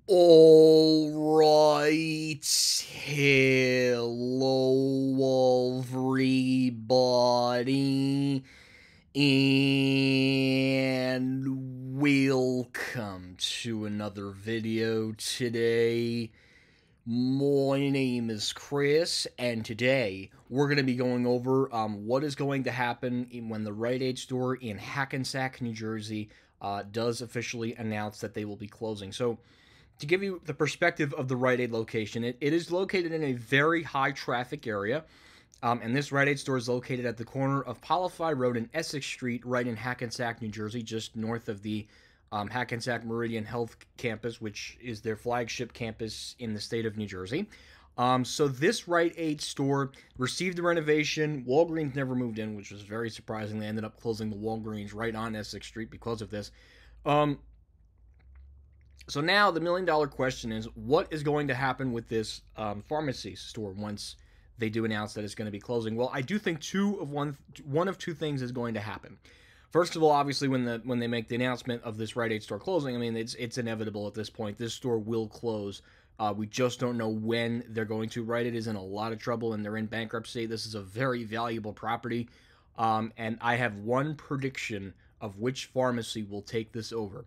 Alright, hello everybody, and welcome to another video today. My name is Chris, and today we're going to be going over what is going to happen when the Rite Aid store in Hackensack, New Jersey does officially announce that they will be closing. So, to give you the perspective of the Rite Aid location, it is located in a very high traffic area. And this Rite Aid store is located at the corner of Polyfi Road and Essex Street, right in Hackensack, New Jersey, just north of the Hackensack Meridian Health Campus, which is their flagship campus in the state of New Jersey. So this Rite Aid store received a renovation. Walgreens never moved in, which was very surprising. They ended up closing the Walgreens right on Essex Street because of this. So now the $1,000,000 question is, what is going to happen with this pharmacy store once they do announce that it's going to be closing? Well, I do think one of two things is going to happen. First of all, obviously, when they make the announcement of this Rite Aid store closing, I mean, it's inevitable at this point. This store will close. We just don't know when they're going to. Rite Aid is in a lot of trouble, and they're in bankruptcy. This is a very valuable property, and I have one prediction of which pharmacy will take this over.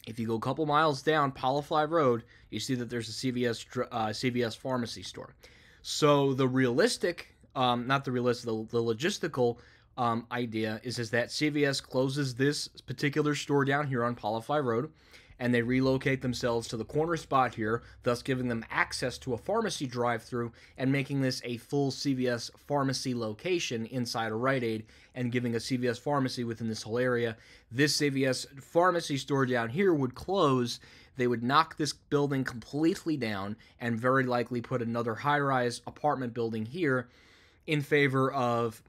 If you go a couple miles down Polyfi Road, you see that there's a CVS pharmacy store. So the realistic, not the realistic, the logistical idea is that CVS closes this particular store down here on Polyfi Road, and they relocate themselves to the corner spot here, thus giving them access to a pharmacy drive-through and making this a full CVS pharmacy location inside a Rite Aid and giving a CVS pharmacy within this whole area. This CVS pharmacy store down here would close. They would knock this building completely down and very likely put another high-rise apartment building here in favor of,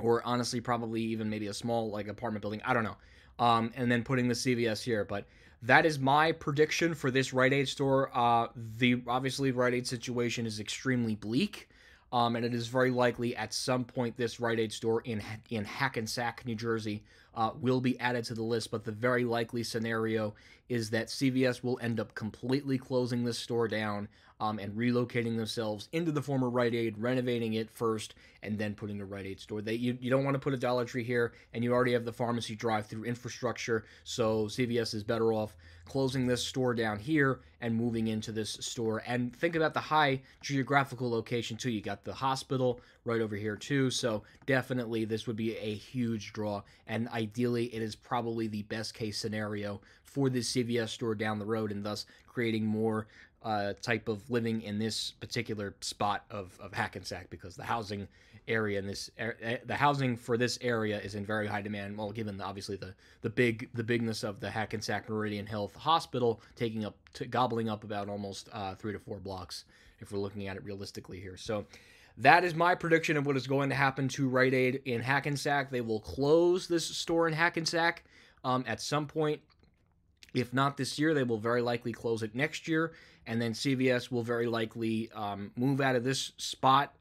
or honestly probably even maybe a small like apartment building, I don't know, and then putting the CVS here. But that is my prediction for this Rite Aid store. The obviously Rite Aid situation is extremely bleak, and it is very likely at some point this Rite Aid store in Hackensack, New Jersey, will be added to the list. But the very likely scenario is that CVS will end up completely closing this store down and relocating themselves into the former Rite Aid, renovating it first, and then putting the Rite Aid store. You don't want to put a Dollar Tree here, and you already have the pharmacy drive-through infrastructure, so CVS is better off closing this store down here and moving into this store. And think about the high geographical location, too. You got the hospital right over here, too, so definitely this would be a huge draw, and ideally it is probably the best-case scenario for this CVS store down the road, and thus creating more type of living in this particular spot of Hackensack, because the housing area in this the housing for this area is in very high demand. Well, given obviously the bigness of the Hackensack Meridian Health Hospital gobbling up about almost 3 to 4 blocks if we're looking at it realistically here. So that is my prediction of what is going to happen to Rite Aid in Hackensack. They will close this store in Hackensack at some point. If not this year, they will very likely close it next year, and then CVS will very likely move out of this spot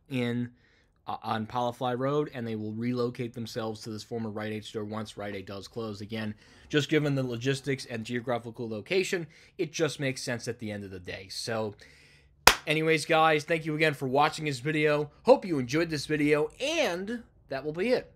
on Polyfi Road, and they will relocate themselves to this former Rite Aid store once Rite Aid does close. Again, just given the logistics and geographical location, it just makes sense at the end of the day. So, anyways, guys, thank you again for watching this video. Hope you enjoyed this video, and that will be it.